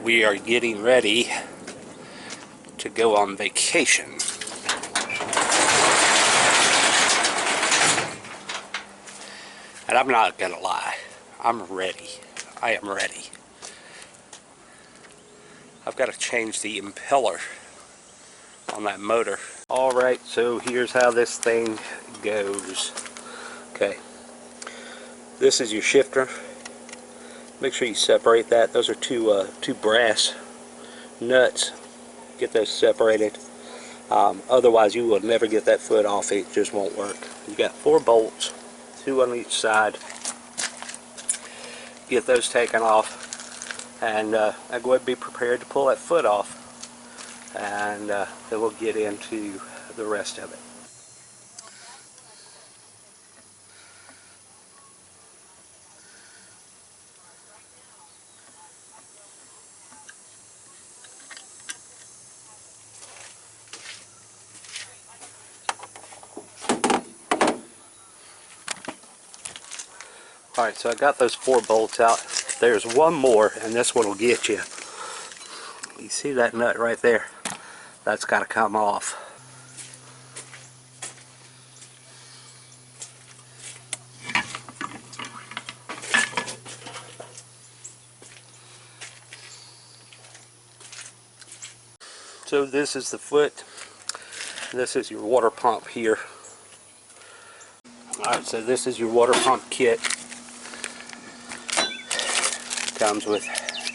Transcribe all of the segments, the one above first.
we are getting ready to go on vacation. And I'm not gonna lie, I'm ready. I am ready. I've got to change the impeller on that motor. Alright, so here's how this thing goes. Okay, this is your shifter. Make sure you separate that. Those are two brass nuts. Get those separated. Otherwise you will never get that foot off. It just won't work. You got 4 bolts, 2 on each side. Get those taken off, and go ahead and be prepared to pull that foot off, and then we'll get into the rest of it. Alright, so I got those 4 bolts out. There's one more, and this one will get you. You see that nut right there? That's got to come off. So this is the foot. This is your water pump here. Alright, so this is your water pump kit. Comes with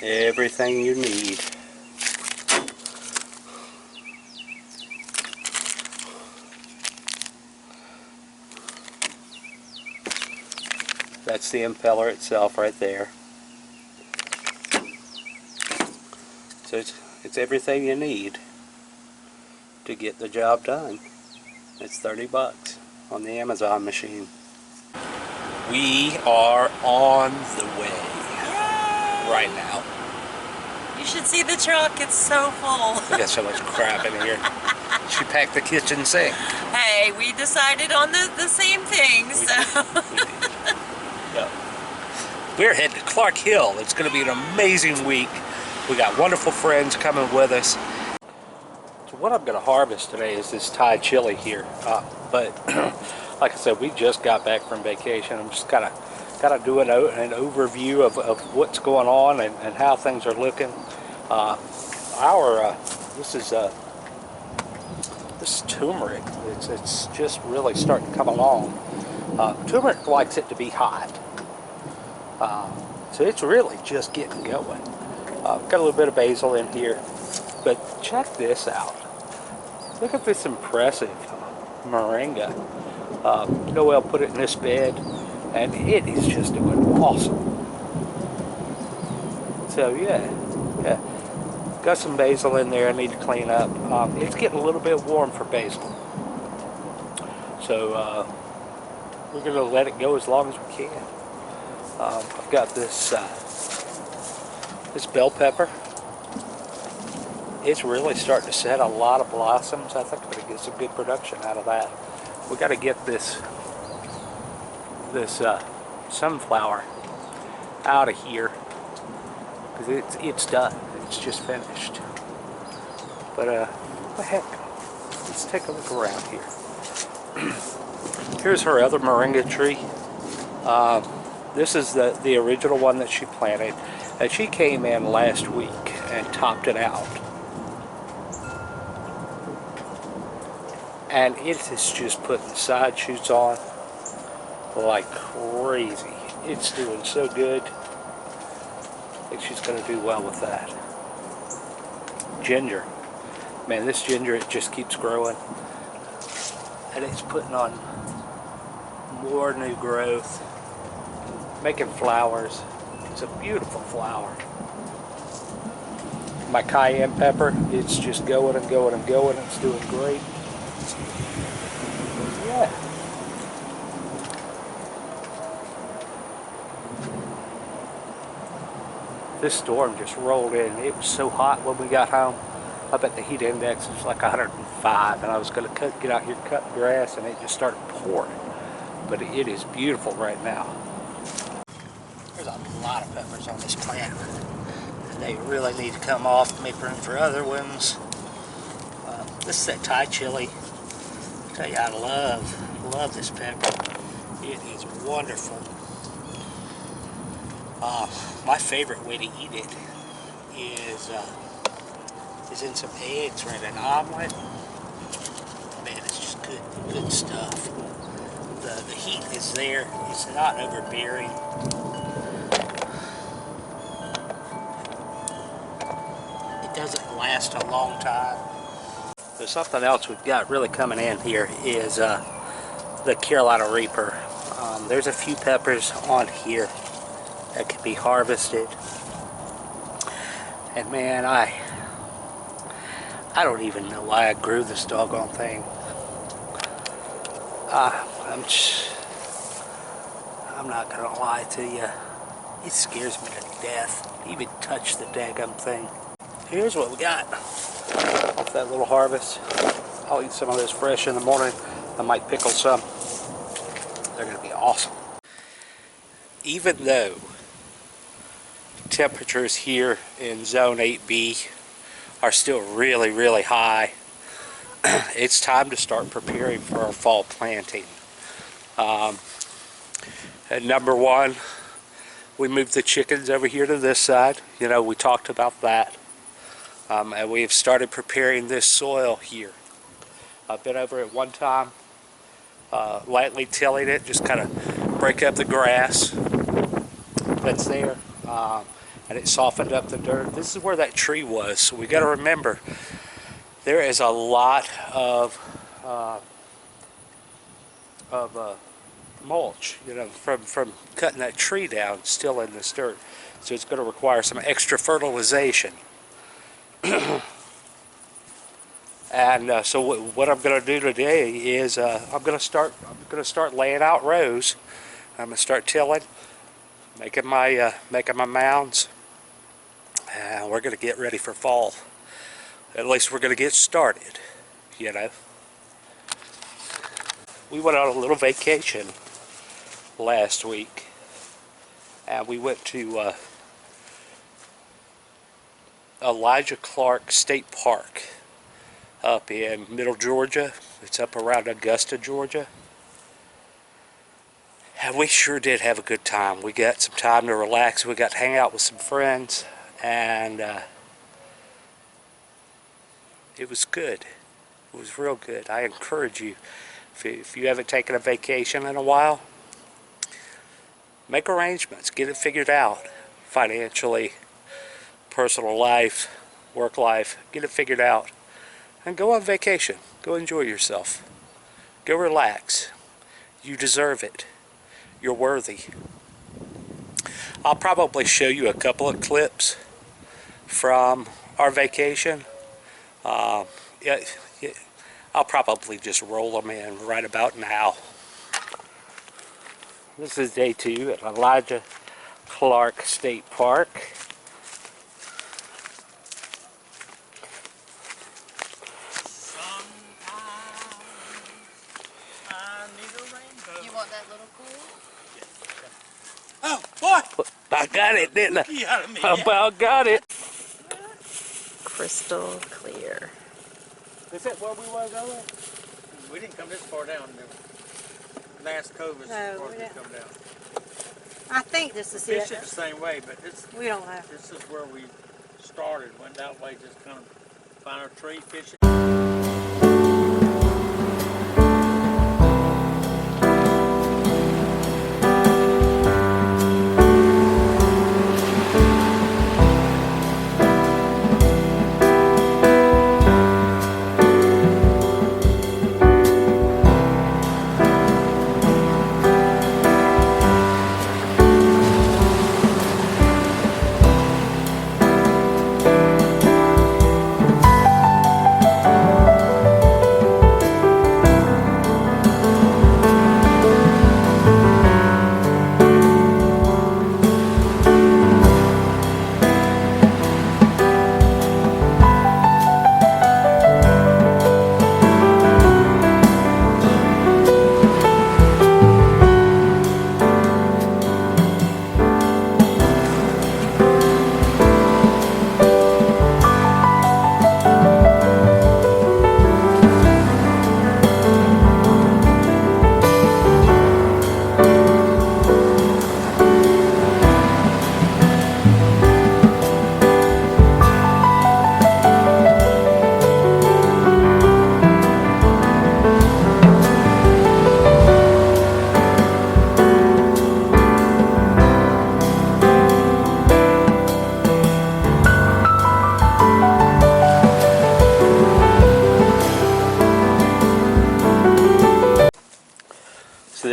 everything you need. That's the impeller itself right there. So it's everything you need to get the job done. It's 30 bucks on the Amazon machine. We are on the way. Yay! Right now. You should see the truck, it's so full. We got so much crap in here. She packed the kitchen sink. Hey, we decided on the same thing, so. We did. Yeah. We're heading to Clark Hill. It's going to be an amazing week. We got wonderful friends coming with us. So what I'm going to harvest today is this Thai chili here. But like I said, we just got back from vacation. I'm just kind of doing an overview of what's going on and how things are looking. This is turmeric. It's just really starting to come along. Turmeric likes it to be hot. So it's really just getting going. Got a little bit of basil in here, but check this out. Look at this impressive moringa. Noel put it in this bed, and it is just doing awesome. So yeah, got some basil in there I need to clean up. It's getting a little bit warm for basil, so we're going to let it go as long as we can. I've got this bell pepper. It's really starting to set a lot of blossoms. I think we're going to get some good production out of that. We got to get this sunflower out of here because it's done. It's just finished. But what the heck? Let's take a look around here. Here's her other moringa tree. This is the original one that she planted, and she came in last week and topped it out. And it is just putting side shoots on like crazy. It's doing so good. I think she's going to do well with that. Ginger. Man, this ginger, it just keeps growing. And it's putting on more new growth. Making flowers. It's a beautiful flower. My cayenne pepper, it's just going and going and going. It's doing great. Yeah. This storm just rolled in. It was so hot when we got home. I bet the heat index was like 105, and I was going to get out here cutting grass, and it just started pouring. But it is beautiful right now. There's a lot of peppers on this plant. They really need to come off, make room for other ones. This is that Thai chili. I tell you, I love this pepper. It is wonderful. My favorite way to eat it is in some eggs or in an omelet. Man, it's just good stuff. The heat is there. It's not overbearing. It doesn't last a long time. There's something else we've got really coming in here is the Carolina Reaper. There's a few peppers on here that can be harvested. And man, I don't even know why I grew this doggone thing. I'm not gonna lie to you. It scares me to death to even touch the daggum thing. Here's what we got off that little harvest. I'll eat some of this fresh in the morning. I might pickle some. They're gonna be awesome. Even though temperatures here in zone 8B are still really high, it's time to start preparing for our fall planting. And number one, we moved the chickens over here to this side. You know, we talked about that. And we've started preparing this soil here. I've been over at one time, lightly tilling it, just kind of break up the grass that's there. And it softened up the dirt. This is where that tree was, so we got to remember there is a lot of mulch, you know, from cutting that tree down, still in this dirt. So it's going to require some extra fertilization. And so what I'm going to do today is I'm going to start laying out rows. I'm going to start tilling, making my mounds. And we're going to get ready for fall. At least we're going to get started, you know. We went on a little vacation last week, and we went to Elijah Clark State Park up in Middle Georgia. It's up around Augusta, Georgia. And we sure did have a good time. We got some time to relax. We got to hang out with some friends, and it was good. It was real good. I encourage you, if you haven't taken a vacation in a while, make arrangements. Get it figured out financially, personal life, work life. Get it figured out. And go on vacation. Go enjoy yourself. Go relax. You deserve it. You're worthy. I'll probably show you a couple of clips from our vacation. I'll probably just roll them in right about now. This is day 2 at Elijah Clark State Park. You want that little pool? Oh, boy! I got it, didn't I? Yeah, I about got it. Crystal clear. Is that where we want to go? We didn't come this far down. The last cove is No, as far we as we didn't. come down. I think this is Fish it. it the same way, but We don't know. this is where we started. Went that way, just kind of find a tree, fish it.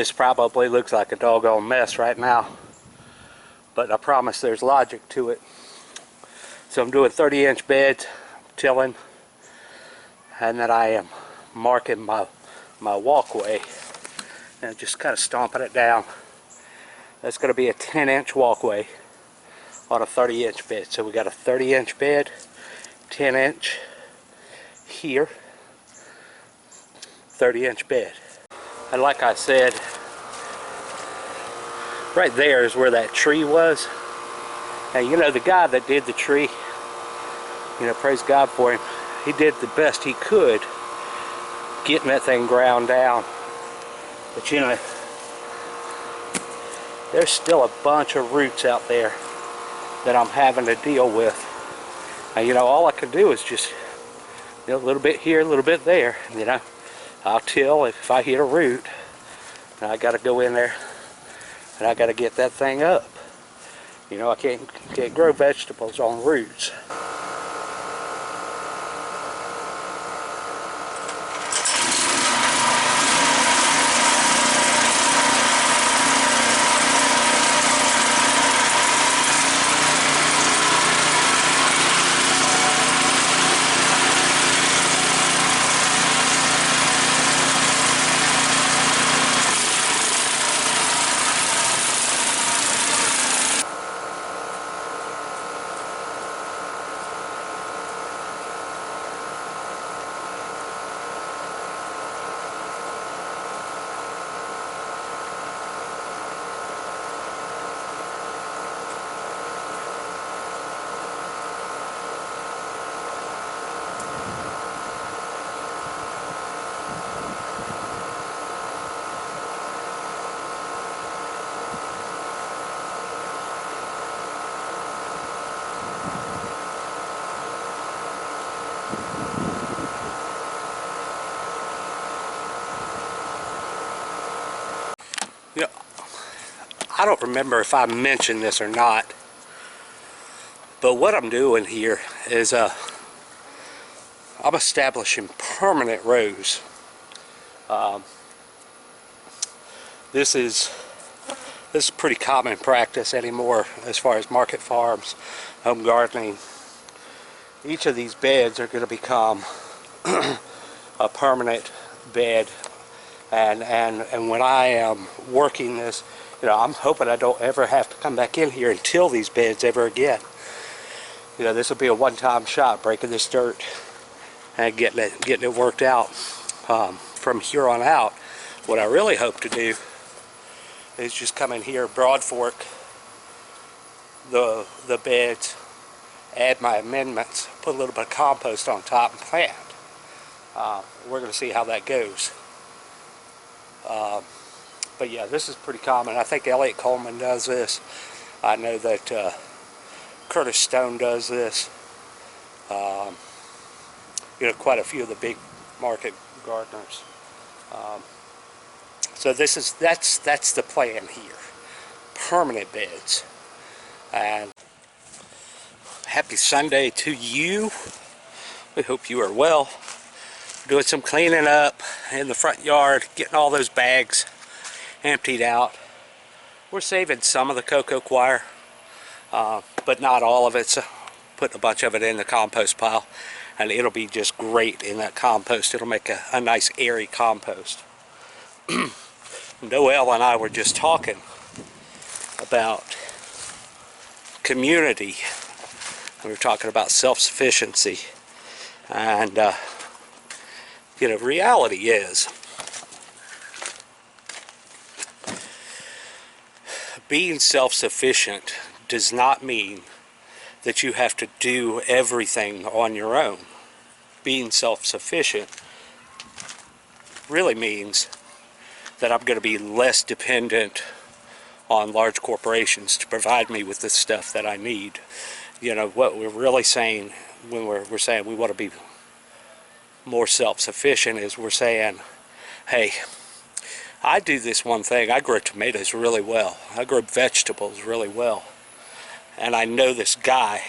this probably looks like a doggone mess right now, but I promise there's logic to it. So I'm doing 30-inch beds, tilling, and then I am marking my walkway and just kind of stomping it down. That's going to be a 10-inch walkway on a 30-inch bed. So we got a 30-inch bed, 10-inch here, 30-inch bed. And like I said, right there is where that tree was. And you know, the guy that did the tree, you know, praise God for him, he did the best he could getting that thing ground down. But you know, there's still a bunch of roots out there that I'm having to deal with. And you know, all I can do is just, you know, a little bit here, a little bit there. You know, I'll till if I hit a root, and I got to go in there and I got to get that thing up. You know, I can't grow vegetables on roots. You know, I don't remember if I mentioned this or not, but what I'm doing here is I'm establishing permanent rows. This is pretty common practice anymore as far as market farms, home gardening. Each of these beds are going to become a permanent bed. And when I am working this, you know, I'm hoping I don't ever have to come back in here and till these beds ever again. You know, this will be a one-time shot, breaking this dirt and getting it worked out. From here on out, what I really hope to do is just come in here, broad fork the beds, add my amendments, put a little bit of compost on top, and plant. We're going to see how that goes. But yeah, this is pretty common. I think Elliott Coleman does this. I know that Curtis Stone does this. You know, quite a few of the big market gardeners. So that's the plan here. Permanent beds. And happy Sunday to you. We hope you are well. Doing some cleaning up in the front yard, getting all those bags emptied out. We're saving some of the cocoa coir, but not all of it. So putting a bunch of it in the compost pile, and it'll be just great in that compost. It'll make a nice airy compost. Noel and I were just talking about community. We were talking about self-sufficiency, and you know, reality is being self-sufficient does not mean that you have to do everything on your own. Being self-sufficient really means that I'm going to be less dependent on large corporations to provide me with the stuff that I need. You know, what we're really saying when we're saying we want to be more self-sufficient is we're saying, hey, I do this one thing. I grow tomatoes really well. I grow vegetables really well. And I know this guy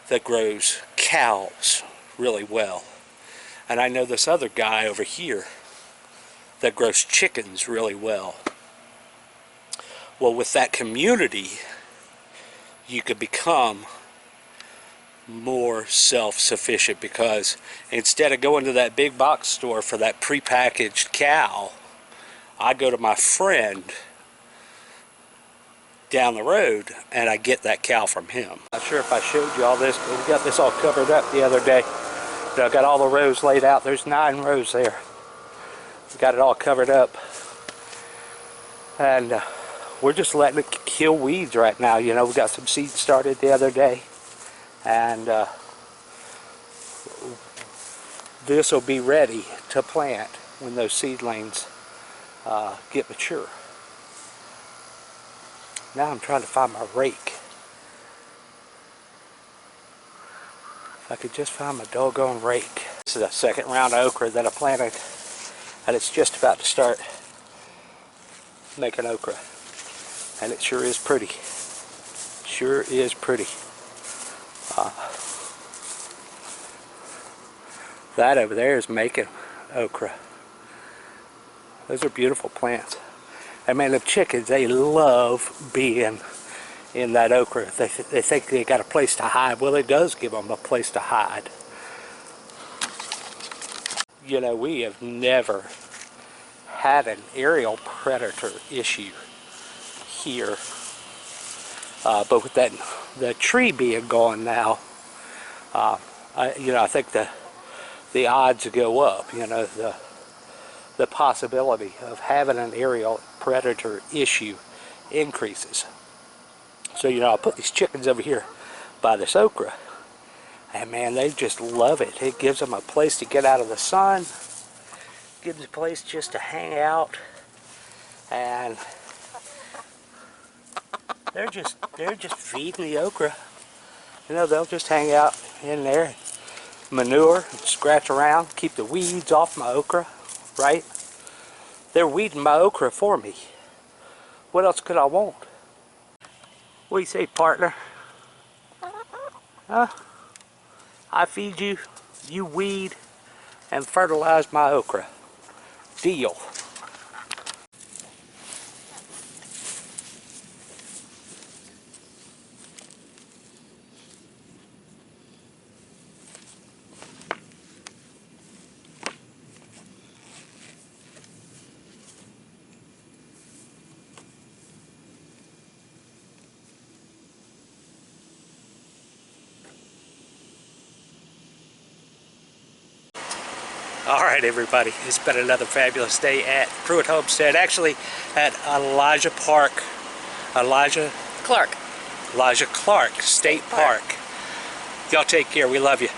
that grows cows really well. And I know this other guy over here that grows chickens really well. Well, with that community, you could become more self-sufficient, because instead of going to that big box store for that prepackaged cow, I go to my friend down the road and I get that cow from him. Not sure if I showed you all this, but we got this all covered up the other day. I got all the rows laid out. There's 9 rows there. We got it all covered up, and we're just letting it kill weeds right now. You know, we got some seeds started the other day, and this will be ready to plant when those seedlings get mature. Now I'm trying to find my rake. If I could just find my doggone rake. This is a second round of okra that I planted, and it's just about to start making okra. And it sure is pretty. Sure is pretty. That over there is making okra. Those are beautiful plants. I mean, the chickens, they love being in that okra. They think they got a place to hide. Well, it does give them a place to hide. You know, we have never had an aerial predator issue here. But with the tree being gone now, you know, I think the odds go up. You know, the possibility of having an aerial predator issue increases. So, you know, I put these chickens over here by this okra, and man, they just love it. It gives them a place to get out of the sun, gives them a place just to hang out, and they're just feeding the okra. You know, they'll just hang out in there, manure, scratch around, keep the weeds off my okra, right? They're weeding my okra for me. What else could I want? What do you say, partner? Huh? I feed you, you weed, and fertilize my okra. Deal. Alright everybody, it's been another fabulous day at Pruitt Homestead, actually at Elijah Clark State Park. Y'all take care, we love you.